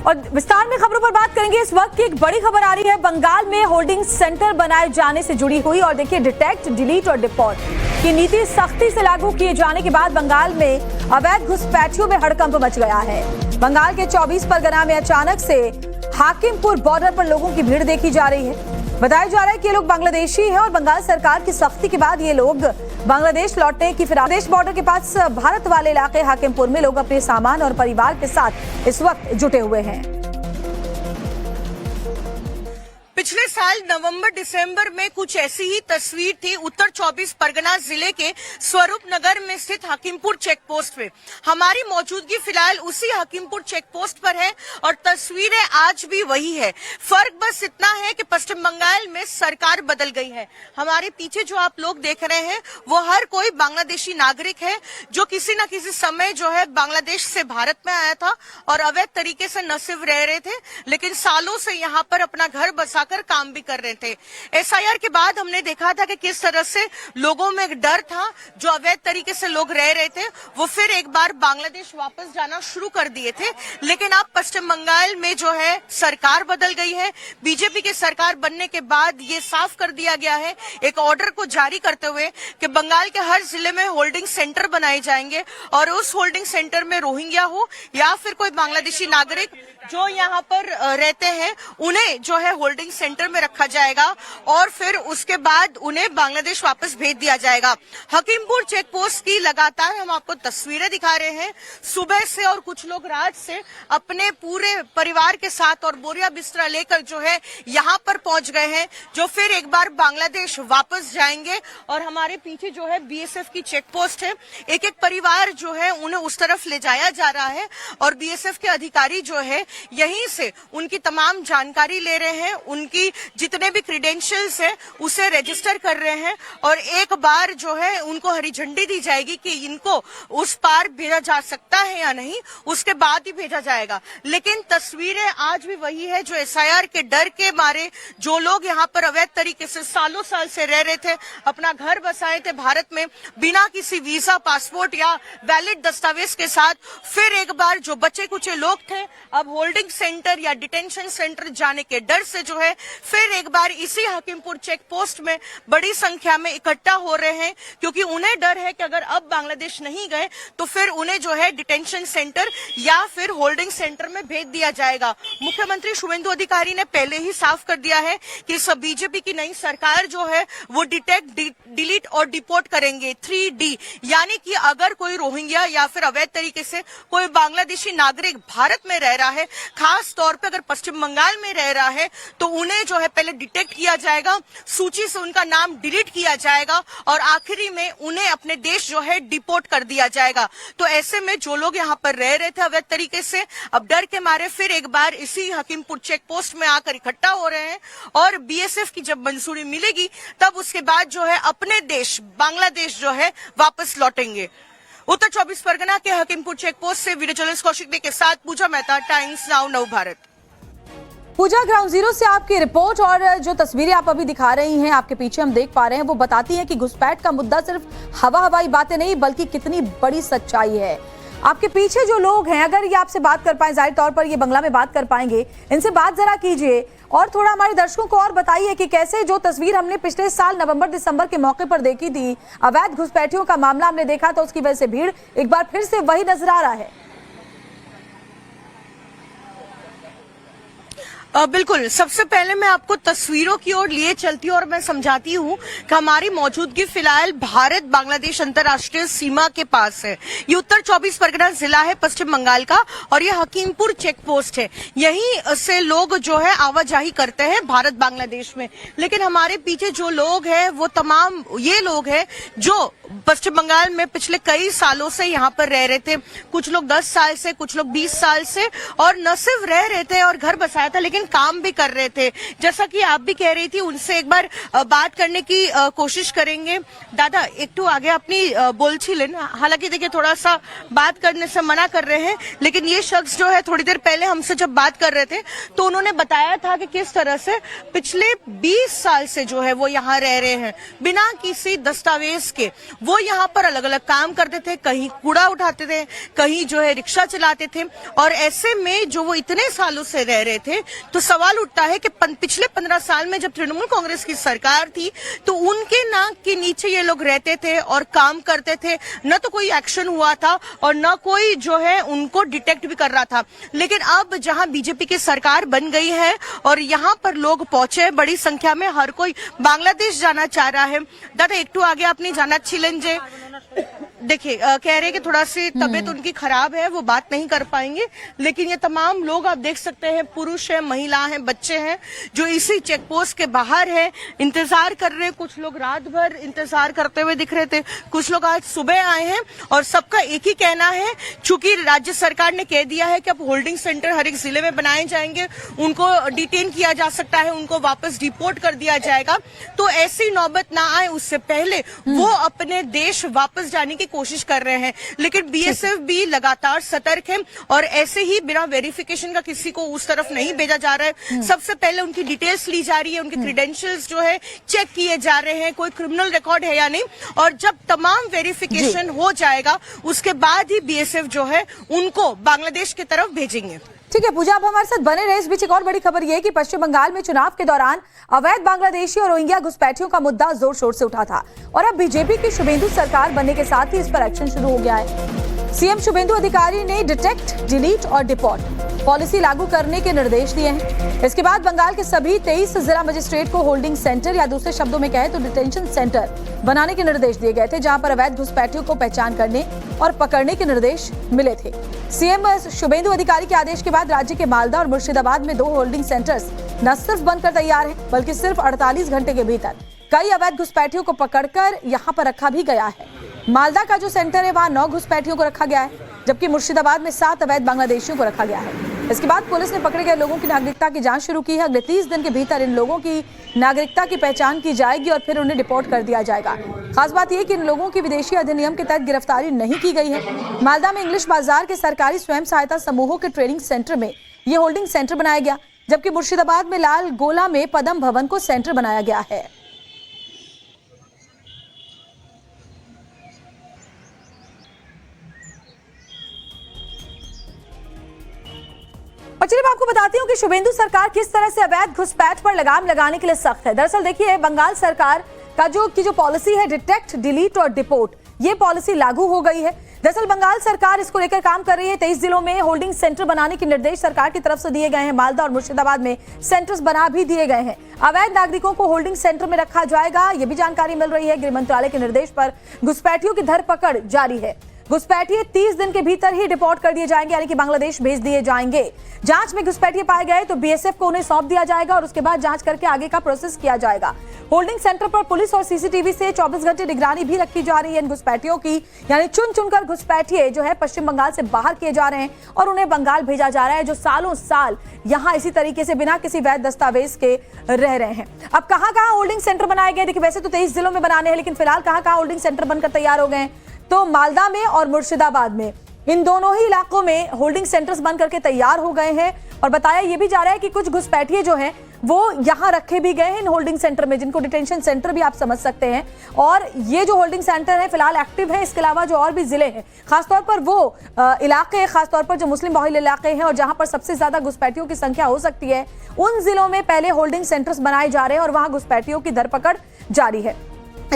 और विस्तार में खबरों पर बात करेंगे। इस वक्त की एक बड़ी खबर आ रही है, बंगाल में होल्डिंग सेंटर बनाए जाने से जुड़ी हुई। और देखिए, डिटेक्ट, डिलीट और डिपोर्ट की नीति सख्ती से लागू किए जाने के बाद बंगाल में अवैध घुसपैठियों में हड़कंप मच गया है। बंगाल के 24 परगना में अचानक से हाकिमपुर बॉर्डर पर लोगों की भीड़ देखी जा रही है। बताया जा रहा है कि ये लोग बांग्लादेशी हैं और बंगाल सरकार की सख्ती के बाद ये लोग बांग्लादेश लौटने की फिराक। बांग्लादेश बॉर्डर के पास भारत वाले इलाके हाकिमपुर में लोग अपने सामान और परिवार के साथ इस वक्त जुटे हुए हैं। पिछले साल नवंबर दिसंबर में कुछ ऐसी ही तस्वीर थी उत्तर 24 परगना जिले के स्वरूप नगर में स्थित हाकिमपुर चेक पोस्ट पे। हमारी मौजूदगी फिलहाल उसी हाकिमपुर चेक पोस्ट पर है और तस्वीरें आज भी वही है। फर्क बस इतना है कि पश्चिम बंगाल में सरकार बदल गई है। हमारे पीछे जो आप लोग देख रहे हैं वो हर कोई बांग्लादेशी नागरिक है जो किसी न किसी समय जो है बांग्लादेश से भारत में आया था और अवैध तरीके से न सिर्फ रह रहे थे लेकिन सालों से यहाँ पर अपना घर बसाकर काम भी कर रहे थे। एसआईआर के बाद हमने देखा था कि किस तरह से लोगों में एक डर था, जो अवैध तरीके से लोग रह रहे थे वो फिर एक बार बांग्लादेश वापस जाना शुरू कर दिए थे। लेकिन अब पश्चिम बंगाल में जो है सरकार बदल गई है। बीजेपी के सरकार बनने के बाद ये साफ कर दिया गया है एक ऑर्डर को जारी करते हुए कि बंगाल के हर जिले में होल्डिंग सेंटर बनाए जाएंगे और उस होल्डिंग सेंटर में रोहिंग्या हो या फिर कोई बांग्लादेशी नागरिक जो यहाँ पर रहते हैं उन्हें जो है होल्डिंग सेंटर में रखा जाएगा और फिर उसके बाद उन्हें बांग्लादेश वापस भेज दिया जाएगा। हकीमपुर चेक पोस्ट की लगातार हम आपको तस्वीरें दिखा रहे हैं। सुबह से और कुछ लोग रात से अपने पूरे परिवार के साथ और बोरिया बिस्तरा लेकर जो है यहाँ पर पहुंच गए हैं, जो फिर एक बार बांग्लादेश वापस जाएंगे। और हमारे पीछे जो है बीएसएफ की चेक पोस्ट है। एक एक परिवार जो है उन्हें उस तरफ ले जाया जा रहा है और बीएसएफ के अधिकारी जो है यहीं से उनकी तमाम जानकारी ले रहे हैं, उनकी जितने भी क्रीडेंशियल्स है उसे रजिस्टर कर रहे हैं और एक बार जो है उनको हरी झंडी दी जाएगी कि इनको उस पार भेजा जा सकता है या नहीं, उसके बाद ही भेजा जाएगा। लेकिन तस्वीरें आज भी वही है, जो एसआईआर के डर के मारे जो लोग यहाँ पर अवैध तरीके से सालों साल से रह रहे थे, अपना घर बसाए थे भारत में बिना किसी वीजा, पासपोर्ट या वैलिड दस्तावेज के साथ, फिर एक बार जो बचे कुचे लोग थे अब होल्डिंग सेंटर या डिटेंशन सेंटर जाने के डर से जो है फिर एक बार इसी हाकिमपुर चेक पोस्ट में बड़ी संख्या में इकट्ठा हो रहे हैं, क्योंकि उन्हें डर है कि अगर अब बांग्लादेश नहीं गए तो फिर उन्हें जो है डिटेंशन सेंटर या फिर होल्डिंग सेंटर में भेज दिया जाएगा। मुख्यमंत्री शुवेंदु अधिकारी ने पहले ही साफ कर दिया है कि सब बीजेपी की नई सरकार जो है वो डिटेक्ट, डिलीट और डिपोर्ट करेंगे, 3D। यानी कि अगर कोई रोहिंग्या या फिर अवैध तरीके से कोई बांग्लादेशी नागरिक भारत में रह रहा है, खास तौर पे अगर पश्चिम बंगाल में रह रहा है, तो उन्हें जो है पहले डिटेक्ट किया जाएगा, सूची से उनका नाम डिलीट किया जाएगा और आखिरी में उन्हें अपने देश जो है डिपोर्ट कर दिया जाएगा। तो ऐसे में जो लोग यहाँ पर रह रहे थे अवैध तरीके से, अब डर के मारे फिर एक बार इसी हकीमपुर चेक पोस्ट में आकर इकट्ठा हो रहे हैं और बीएसएफ की जब मंजूरी मिलेगी तब उसके बाद जो है अपने देश बांग्लादेश जो है वापस लौटेंगे। उत्तर 24 परगना के हकीमपुर चेक पोस्ट से वीडियो जर्नलिस्ट कौशिक दे के साथ पूजा मेहता, टाइम्स नाउ, नव भारत। पूजा, ग्राउंड जीरो से आपकी रिपोर्ट और जो तस्वीरें आप अभी दिखा रही हैं, आपके पीछे हम देख पा रहे हैं, वो बताती हैं कि घुसपैठ का मुद्दा सिर्फ हवाई बातें नहीं बल्कि कितनी बड़ी सच्चाई है। आपके पीछे जो लोग हैं, अगर ये आपसे बात कर पाए, जाहिर तौर पर ये बंगला में बात कर पाएंगे, इनसे बात जरा कीजिए और थोड़ा हमारे दर्शकों को और बताइए कि कैसे जो तस्वीर हमने पिछले साल नवंबर दिसंबर के मौके पर देखी थी, अवैध घुसपैठियों का मामला हमने देखा था, उसकी वजह से भीड़ एक बार फिर से वही नजर आ रहा है। बिल्कुल, सबसे पहले मैं आपको तस्वीरों की ओर लिए चलती हूँ और मैं समझाती हूँ कि हमारी मौजूदगी फिलहाल भारत बांग्लादेश अंतर्राष्ट्रीय सीमा के पास है। ये उत्तर 24 परगना जिला है पश्चिम बंगाल का और ये हकीमपुर चेक पोस्ट है। यहीं से लोग जो है आवाजाही करते हैं भारत बांग्लादेश में। लेकिन हमारे पीछे जो लोग हैं वो तमाम ये लोग हैं जो पश्चिम बंगाल में पिछले कई सालों से यहाँ पर रह रहे थे। कुछ लोग 10 साल से, कुछ लोग 20 साल से, और न सिर्फ रह रहे थे और घर बसाया था, लेकिन सेम काम भी कर रहे थे। जैसा कि आप भी कह रही थी, उनसे एक बार बात करने की कोशिश करेंगे। दादा একটু आगे अपनी बोलছিলেন, हालांकि देखिए थोड़ा सा बात करने से मना कर रहे हैं, लेकिन ये शख्स जो है थोड़ी देर पहले हमसे जब बात कर रहे थे तो उन्होंने बताया था कि किस तरह से पिछले 20 साल से जो है वो यहाँ रह रहे हैं बिना किसी दस्तावेज के। वो यहाँ पर अलग अलग काम करते थे, कहीं कूड़ा उठाते थे, कहीं जो है रिक्शा चलाते थे, और ऐसे में जो वो इतने सालों से रह रहे थे तो सवाल उठता है कि पिछले 15 साल में जब तृणमूल कांग्रेस की सरकार थी तो उनके नाक के नीचे ये लोग रहते थे और काम करते थे, न तो कोई एक्शन हुआ था और न कोई जो है उनको डिटेक्ट भी कर रहा था। लेकिन अब जहां बीजेपी की सरकार बन गई है और यहाँ पर लोग पहुंचे बड़ी संख्या में, हर कोई बांग्लादेश जाना चाह रहा है। दादा एक आगे अपनी जाना छिलें जे देखिए कह रहे हैं कि थोड़ा सी तबीयत उनकी खराब है, वो बात नहीं कर पाएंगे, लेकिन ये तमाम लोग आप देख सकते हैं, पुरुष हैं, महिला हैं, बच्चे हैं, जो इसी चेक पोस्ट के बाहर है, इंतजार कर रहे हैं। कुछ लोग रात भर इंतजार करते हुए दिख रहे थे, कुछ लोग आज सुबह आए हैं, और सबका एक ही कहना है, चूंकि राज्य सरकार ने कह दिया है कि अब होल्डिंग सेंटर हर एक जिले में बनाए जाएंगे, उनको डिटेन किया जा सकता है, उनको वापस डिपोर्ट कर दिया जाएगा, तो ऐसी नौबत ना आए उससे पहले वो अपने देश वापस जाने की कोशिश कर रहे हैं। लेकिन बीएसएफ भी लगातार सतर्क है और ऐसे ही बिना वेरिफिकेशन का किसी को उस तरफ नहीं भेजा जा रहा है। सबसे पहले उनकी डिटेल्स ली जा रही है, उनके क्रेडेंशियल्स जो है चेक किए जा रहे हैं, कोई क्रिमिनल रिकॉर्ड है या नहीं, और जब तमाम वेरिफिकेशन हो जाएगा उसके बाद ही बीएसएफ जो है उनको बांग्लादेश की तरफ भेजेंगे। ठीक है पूजा, आप हमारे साथ बने रहे। इस बीच एक और बड़ी खबर यह है कि पश्चिम बंगाल में चुनाव के दौरान अवैध बांग्लादेशी और रोहिंग्या घुसपैठियों का मुद्दा जोर शोर से उठा था, और अब बीजेपी की शुभेंदु सरकार बनने के साथ ही इस पर एक्शन शुरू हो गया है। सीएम शुभेंदु अधिकारी ने डिटेक्ट, डिलीट और डिपोर्ट पॉलिसी लागू करने के निर्देश दिए हैं। इसके बाद बंगाल के सभी 23 जिला मजिस्ट्रेट को होल्डिंग सेंटर, या दूसरे शब्दों में कहें तो डिटेंशन सेंटर बनाने के निर्देश दिए गए थे, जहां पर अवैध घुसपैठियों को पहचान करने और पकड़ने के निर्देश मिले थे। सीएम शुभेंदु अधिकारी के आदेश के बाद राज्य के मालदा और मुर्शिदाबाद में 2 होल्डिंग सेंटर्स न सिर्फ बनकर तैयार हैं, बल्कि सिर्फ 48 घंटे के भीतर कई अवैध घुसपैठियों को पकड़कर यहां पर रखा भी गया है। मालदा का जो सेंटर है वहां 9 घुसपैठियों को रखा गया है, जबकि मुर्शिदाबाद में 7 अवैध बांग्लादेशियों को रखा गया है। इसके बाद पुलिस ने पकड़े गए लोगों की नागरिकता की जांच शुरू की है। अगले 30 दिन के भीतर इन लोगों की नागरिकता की पहचान की जाएगी और फिर उन्हें डिपोर्ट कर दिया जाएगा। खास बात यह कि इन लोगों की विदेशी अधिनियम के तहत गिरफ्तारी नहीं की गई है। मालदा में इंग्लिश बाजार के सरकारी स्वयं सहायता समूहों के ट्रेनिंग सेंटर में ये होल्डिंग सेंटर बनाया गया, जबकि मुर्शिदाबाद में लाल गोला में पदम भवन को सेंटर बनाया गया है। और चलिए मैं आपको बताती हूँ कि शुभेंदु सरकार किस तरह से अवैध घुसपैठ पर लगाम लगाने के लिए सख्त है। दरअसल देखिए, बंगाल सरकार का जो पॉलिसी है डिटेक्ट, डिलीट और डिपोर्ट, ये पॉलिसी लागू हो गई है। दरअसल बंगाल सरकार इसको लेकर काम कर रही है। 23 जिलों में होल्डिंग सेंटर बनाने के निर्देश सरकार की तरफ से दिए गए हैं। मालदा और मुर्शिदाबाद में सेंटर्स बना भी दिए गए हैं। अवैध नागरिकों को होल्डिंग सेंटर में रखा जाएगा, ये भी जानकारी मिल रही है। गृह मंत्रालय के निर्देश पर घुसपैठियों की धरपकड़ जारी है। घुसपैठिए 30 दिन के भीतर ही डिपोर्ट कर दिए जाएंगे, यानी कि बांग्लादेश भेज दिए जाएंगे। जांच में घुसपैठिए पाए गए तो बीएसएफ को उन्हें सौंप दिया जाएगा और उसके बाद जांच करके आगे का प्रोसेस किया जाएगा। होल्डिंग सेंटर पर पुलिस और सीसीटीवी से 24 घंटे निगरानी भी रखी जा रही है इन घुसपैठियों की, यानी चुन चुनकर घुसपैठिए जो है पश्चिम बंगाल से बाहर किए जा रहे हैं और उन्हें बंगाल भेजा जा रहा है, जो सालों साल यहाँ इसी तरीके से बिना किसी वैध दस्तावेज के रह रहे हैं। अब कहाँ होल्डिंग सेंटर बनाए गए? देखिए, वैसे तो 23 जिलों में बनाने हैं, लेकिन फिलहाल कहाँ होल्डिंग सेंटर बनकर तैयार हो गए? तो मालदा में और मुर्शिदाबाद में, इन दोनों ही इलाकों में होल्डिंग सेंटर्स बन करके तैयार हो गए हैं। और बताया यह भी जा रहा है कि कुछ घुसपैठिए जो हैं वो यहां रखे भी गए हैं इन होल्डिंग सेंटर में, जिनको डिटेंशन सेंटर भी आप समझ सकते हैं। और ये जो होल्डिंग सेंटर है फिलहाल एक्टिव है। इसके अलावा जो और भी जिले हैं, खासतौर पर वो इलाके, खासतौर पर जो मुस्लिम बहुल इलाके हैं और जहां पर सबसे ज्यादा घुसपैठियों की संख्या हो सकती है, उन जिलों में पहले होल्डिंग सेंटर्स बनाए जा रहे हैं और वहां घुसपैठियों की धरपकड़ जारी है।